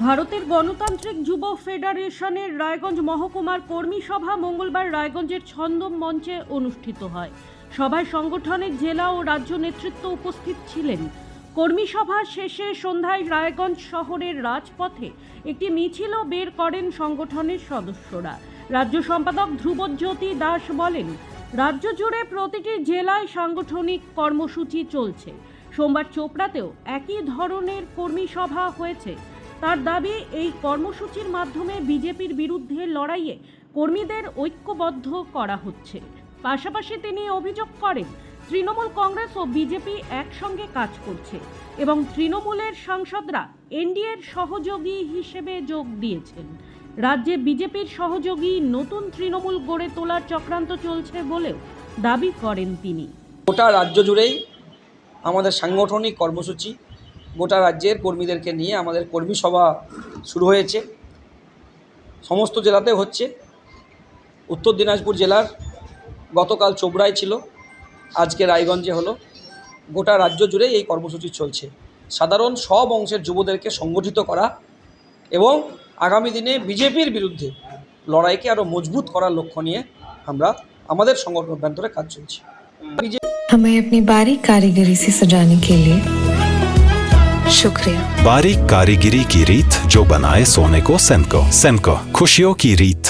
ভারতের গণতান্ত্রিক যুব ফেডারেশনের রায়গঞ্জ মহকুমার কর্মী সভা মঙ্গলবার রায়গঞ্জের ছন্দম মঞ্চে অনুষ্ঠিত হয়। সভায় সংগঠনের জেলা ও রাজ্য নেতৃত্ব উপস্থিত ছিলেন। কর্মী সভা শেষে সন্ধ্যায় রায়গঞ্জ শহরের রাজপথে একটি মিছিলও বের করেন সংগঠনের সদস্যরা। রাজ্য সম্পাদক ধ্রুবজ্যোতি দাস বলেন, রাজ্য জুড়ে প্রতিটি জেলায় সাংগঠনিক কর্মসূচি চলছে। সোমবার চোপড়াতেও একই ধরনের কর্মী সভা হয়েছে। তার দাবি, এই কর্মসূচির মাধ্যমে বিজেপির বিরুদ্ধে লড়াইয়ে কর্মীদের ঐক্যবদ্ধ করা হচ্ছে। পাশাপাশি তিনি অভিযোগ করেন, তৃণমূল কংগ্রেস ও বিজেপি একসঙ্গে কাজ করছে এবং তৃণমূলের সাংসদরা এনডিএর সহযোগী হিসেবে যোগ দিয়েছেন। রাজ্যে বিজেপির সহযোগী নতুন তৃণমূল গড়ে তোলার চক্রান্ত চলছে বলেও দাবি করেন তিনি। গোটা রাজ্য জুড়েই আমাদের সাংগঠনিক কর্মসূচি, গোটা রাজ্যের কর্মীদেরকে নিয়ে আমাদের কর্মী সভা শুরু হয়েছে। সমস্ত জেলাতে হচ্ছে। উত্তর দিনাজপুর জেলার গতকাল চোপড়ায় ছিল, আজকে রায়গঞ্জে হলো। গোটা রাজ্য জুড়ে এই কর্মসূচি চলছে। সাধারণ সব অংশের যুবদেরকে সংগঠিত করা এবং আগামী দিনে বিজেপির বিরুদ্ধে লড়াইকে আরও মজবুত করার লক্ষ্য নিয়ে আমরা আমাদের সংগঠন অভ্যন্তরে কাজ চলছে। हमें अपनी बारीक कारीगरी से सजाने के लिए शुक्रिया। बारीक कारीगरी की रीत जो बनाए सोने को सेनको। सेनको, खुशियों की रीत।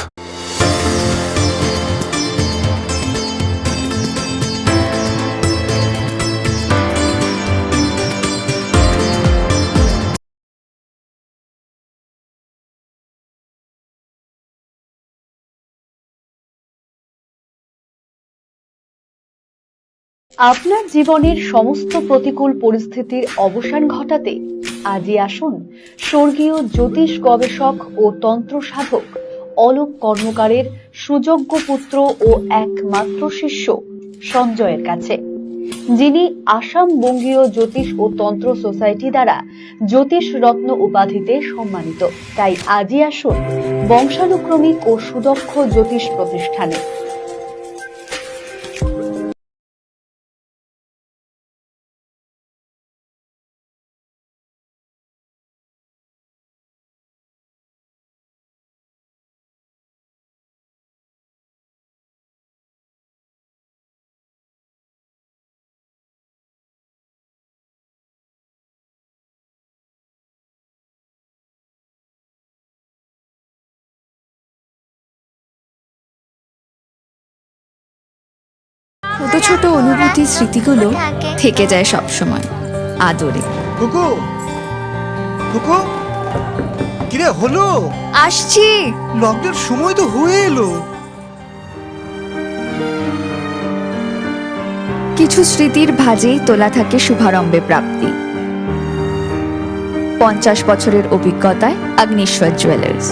আপনার জীবনের সমস্ত প্রতিকূল পরিস্থিতির অবসান ঘটাতে আজই আসুন স্বর্গীয় জ্যোতিষ গবেষক ও তন্ত্র সাধক অলোক কর্মকারের সুযোগ্য পুত্র ও একমাত্র শিষ্য সঞ্জয়ের কাছে, যিনি আসাম বঙ্গীয় জ্যোতিষ ও তন্ত্র সোসাইটি দ্বারা জ্যোতিষ রত্ন উপাধিতে সম্মানিত। তাই আজই আসুন বংশানুক্রমিক ও সুদক্ষ জ্যোতিষ প্রতিষ্ঠানে। ছোট ছোট অনুভূতি স্মৃতিগুলো থেকে যায় সব সময় আদরে। কুকু কুকু কিরে হলো? আসছি। লকডাউন সময় তো হয়ে এলো। কিছু স্মৃতির ভাজেই তোলা থাকে শুভারম্ভে প্রাপ্তি। 50 বছরের অভিজ্ঞতায় আগ্নেশ্বর জুয়েলার্স,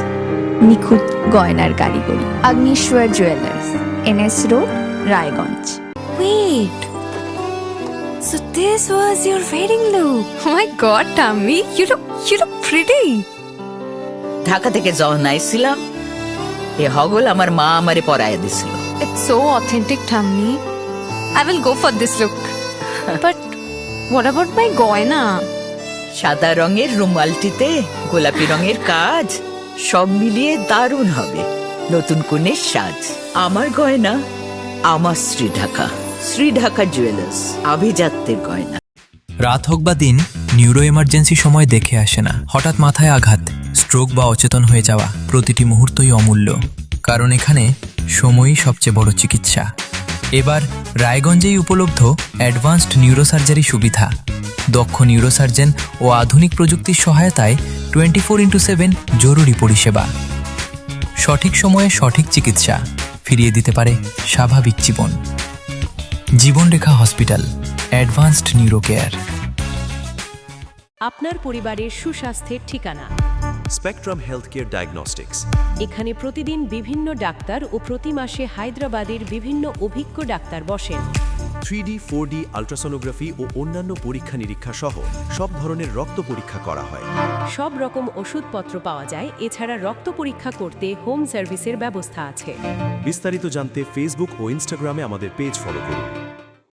নিখুঁত গয়নার কারিগরি। Agneshwar jewellers, NS road, Raiganj. Wait, so this was your wedding look? Oh my God, Tammy, you look pretty. Dhaka থেকে যখন আইছিলাম, এ হগল আমার মা আমারে পরায় দিছিল। It's so authentic, Tammy. I will go for this look. But what about my goina? সাদা রঙের রুমালটিতে গোলাপি রঙের কাজ, সব মিলিয়ে দারুণ হবে। নতুন কনের সাজ। আমার গয়না আমার শ্রী ঢাকা জুয়েলার্স, আভিজাত্যের গয়না। রাত হোক বা দিন, নিউরো এমার্জেন্সি সময় দেখে আসে না। হঠাৎ মাথায় আঘাত, স্ট্রোক বা অচেতন হয়ে যাওয়া, প্রতিটি মুহূর্তই অমূল্য। কারণ এখানে সময়ই সবচেয়ে বড় চিকিৎসা। এবার রায়গঞ্জেই উপলব্ধ অ্যাডভান্সড নিউরোসার্জারি সুবিধা। দক্ষ নিউরোসার্জন ও আধুনিক প্রযুক্তির সহায়তায় 24x7 জরুরি পরিষেবা। সঠিক সময়ে সঠিক চিকিৎসা ফিরিয়ে দিতে পারে স্বাভাবিক জীবন। জীবনরেখা হসপিটাল, অ্যাডভান্সড নিউরো কেয়ার। আপনার পরিবারের সুস্বাস্থ্যের ঠিকানা স্পেকট্রাম হেলথকেয়ার ডায়াগনস্টিক্স। এখানে প্রতিদিন বিভিন্ন ডাক্তার ও প্রতি মাসে হায়দ্রাবাদের বিভিন্ন অভিজ্ঞ ডাক্তার বসেন। 3D, 4D আল্ট্রাসোনোগ্রাফি ও অন্যান্য পরীক্ষা নিরীক্ষা সহ সব ধরনের রক্ত পরীক্ষা করা হয়। সব রকম ওষুধপত্র পাওয়া যায়। এছাড়া রক্ত পরীক্ষা করতে হোম সার্ভিসের ব্যবস্থা আছে। বিস্তারিত জানতে ফেসবুক ও ইনস্টাগ্রামে আমাদের পেজ ফলো করুন।